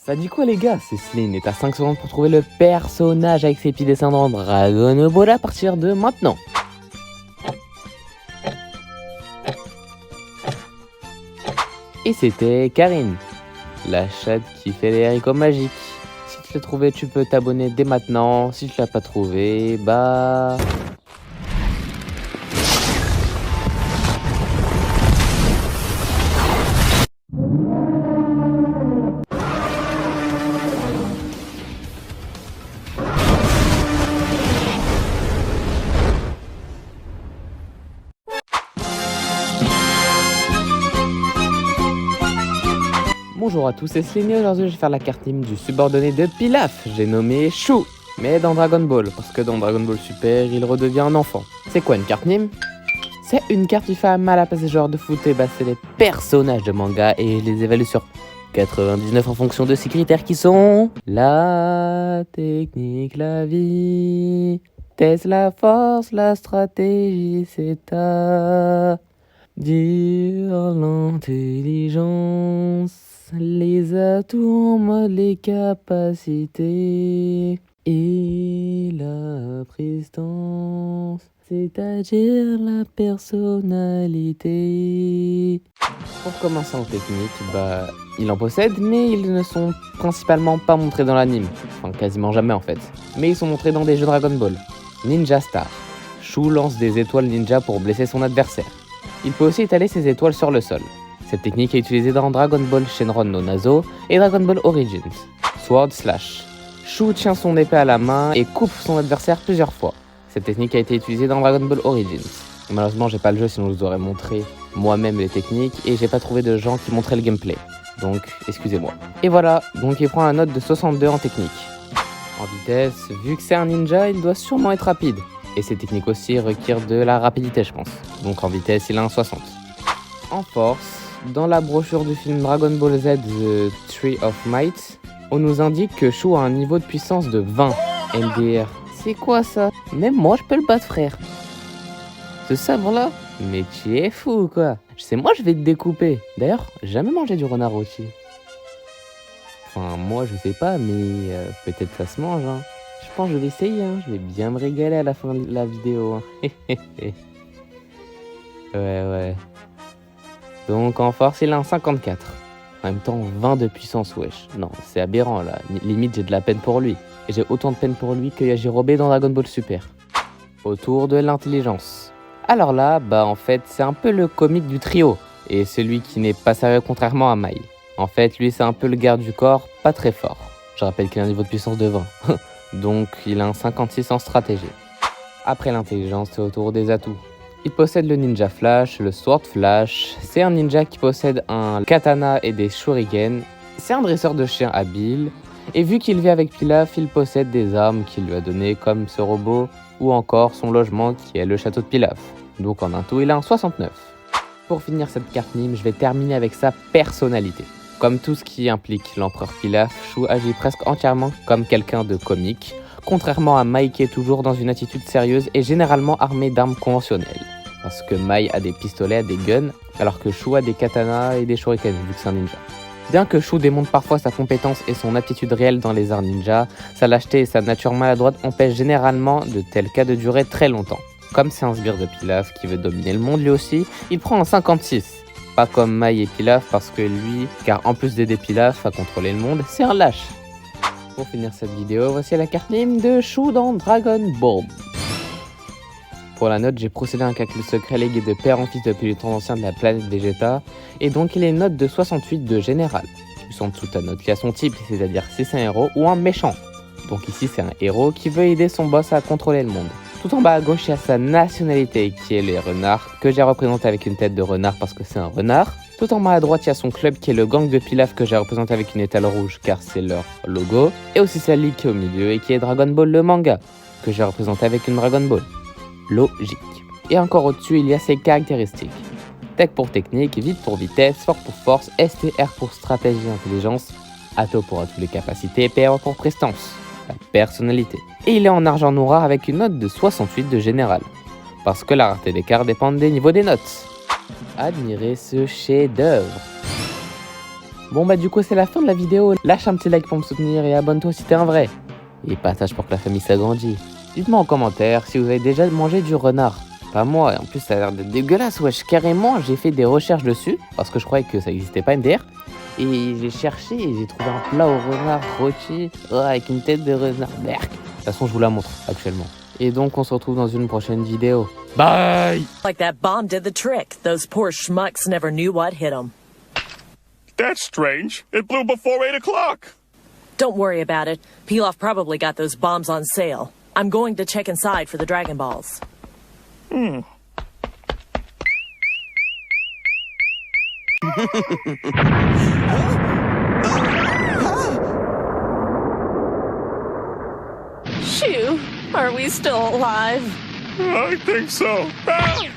Ça dit quoi les gars? C'est Sleen et t'as 5 secondes pour trouver le personnage avec ses petits descendants Dragon Ball à partir de maintenant. Et c'était Karine, la chatte qui fait les haricots magiques. Si tu l'as trouvé, tu peux t'abonner dès maintenant. Si tu l'as pas trouvé, bah... Bonjour à tous, c'est Sleen et aujourd'hui je vais faire la carte team du subordonné de Pilaf. J'ai nommé Chou, mais dans Dragon Ball, parce que dans Dragon Ball Super, il redevient un enfant. C'est quoi une carte team? C'est une carte qui fait mal à passer genre de foot, et bah c'est les personnages de manga et je les évalue sur 99 en fonction de ces critères qui sont la technique, la vitesse, la force, la stratégie, c'est à dire l'intelligence, les atouts en mode les capacités et la prestance, c'est-à-dire la personnalité. Pour commencer en technique, bah, il en possède, mais ils ne sont principalement pas montrés dans l'anime. Enfin, quasiment jamais en fait. Mais ils sont montrés dans des jeux Dragon Ball. Ninja Star. Chou lance des étoiles ninja pour blesser son adversaire. Il peut aussi étaler ses étoiles sur le sol. Cette technique est utilisée dans Dragon Ball Shenron no Nazo et Dragon Ball Origins. Sword Slash. Chou tient son épée à la main et coupe son adversaire plusieurs fois. Cette technique a été utilisée dans Dragon Ball Origins. Malheureusement, j'ai pas le jeu, sinon je vous aurais montré moi-même les techniques et j'ai pas trouvé de gens qui montraient le gameplay. Donc, excusez-moi. Et voilà, donc il prend la note de 62 en technique. En vitesse, vu que c'est un ninja, il doit sûrement être rapide. Et ces techniques aussi requièrent de la rapidité, je pense. Donc en vitesse, il a un 60. En force, dans la brochure du film Dragon Ball Z The Tree of Might, on nous indique que Chou a un niveau de puissance de 20 MDR. C'est quoi ça? Même moi, je peux le battre, frère. Ce sabre-là? Mais tu es fou, quoi. C'est moi, je vais te découper. D'ailleurs, j'ai jamais mangé du renard rôti. Enfin, moi, je sais pas, mais peut-être ça se mange, hein. Je pense que je vais essayer, hein. Je vais bien me régaler à la fin de la vidéo, hein. Ouais. Donc en force, il a un 54. En même temps, 20 de puissance, wesh. Non, c'est aberrant, là. Limite, j'ai de la peine pour lui. Et j'ai autant de peine pour lui que Yajirobe dans Dragon Ball Super. Autour de l'intelligence. Alors là, bah en fait, c'est un peu le comique du trio. Et celui qui n'est pas sérieux contrairement à Mai. En fait, lui, c'est un peu le garde du corps, pas très fort. Je rappelle qu'il a un niveau de puissance de 20. Donc, il a un 56 en stratégie. Après l'intelligence, c'est au tour des atouts. Il possède le ninja flash, le sword flash. C'est un ninja qui possède un katana et des shurikens. C'est un dresseur de chiens habile. Et vu qu'il vit avec Pilaf, il possède des armes qu'il lui a données comme ce robot ou encore son logement qui est le château de Pilaf. Donc en un tout, il a un 69. Pour finir cette carte mime, je vais terminer avec sa personnalité. Comme tout ce qui implique l'empereur Pilaf, Chou agit presque entièrement comme quelqu'un de comique, contrairement à Mai qui est toujours dans une attitude sérieuse et généralement armé d'armes conventionnelles. Parce que Mai a des pistolets, des guns, alors que Chou a des katanas et des shurikens vu que c'est un ninja. Bien que Chou démontre parfois sa compétence et son aptitude réelle dans les arts ninja, sa lâcheté et sa nature maladroite empêchent généralement de tels cas de durer très longtemps. Comme c'est un sbire de Pilaf qui veut dominer le monde lui aussi, il prend un 56. Pas comme Mai et Pilaf parce que lui, car en plus d'aider Pilaf à contrôler le monde, c'est un lâche. Pour finir cette vidéo, voici la carte mime de Chou dans Dragon Ball. Pour la note, j'ai procédé à un calcul secret légué de père en fils depuis le temps ancien de la planète Vegeta, et donc il est note de 68 de général. Plus en dessous ta note qui a son type, c'est-à-dire si c'est un héros ou un méchant. Donc ici c'est un héros qui veut aider son boss à contrôler le monde. Tout en bas à gauche, il y a sa nationalité qui est les renards, que j'ai représenté avec une tête de renard parce que c'est un renard. Tout en bas à droite, il y a son club qui est le gang de Pilaf que j'ai représenté avec une étoile rouge car c'est leur logo. Et aussi sa ligue qui est au milieu et qui est Dragon Ball le manga, que j'ai représenté avec une Dragon Ball. Logique. Et encore au-dessus, il y a ses caractéristiques. Tech pour technique, vite pour vitesse, fort pour force, STR pour stratégie et intelligence, Ato pour toutes les capacités, PR pour prestance, la personnalité. Et il est en argent noir avec une note de 68 de général. Parce que la rareté des cartes dépend des niveaux des notes. Admirez ce chef-d'œuvre. Bon bah du coup c'est la fin de la vidéo. Lâche un petit like pour me soutenir et abonne-toi si t'es un vrai. Et partage pour que la famille s'agrandisse. Dites-moi en commentaire si vous avez déjà mangé du renard. Pas moi, en plus ça a l'air d'être dégueulasse, wesh. Carrément, j'ai fait des recherches dessus, parce que je croyais que ça n'existait pas MDR. Et j'ai cherché et j'ai trouvé un plat au renard rôti avec une tête de renard. Berk. De toute façon, je vous la montre actuellement. Et donc, on se retrouve dans une prochaine vidéo. Bye! Like that bomb did the trick. Those poor schmucks never knew what hit them. That's strange. It blew before 8 o'clock. Don't worry about it. Pilaf probably got those bombs on sale. I'm going to check inside for the Dragon Balls. Shoo, are we still alive? I think so. Ah!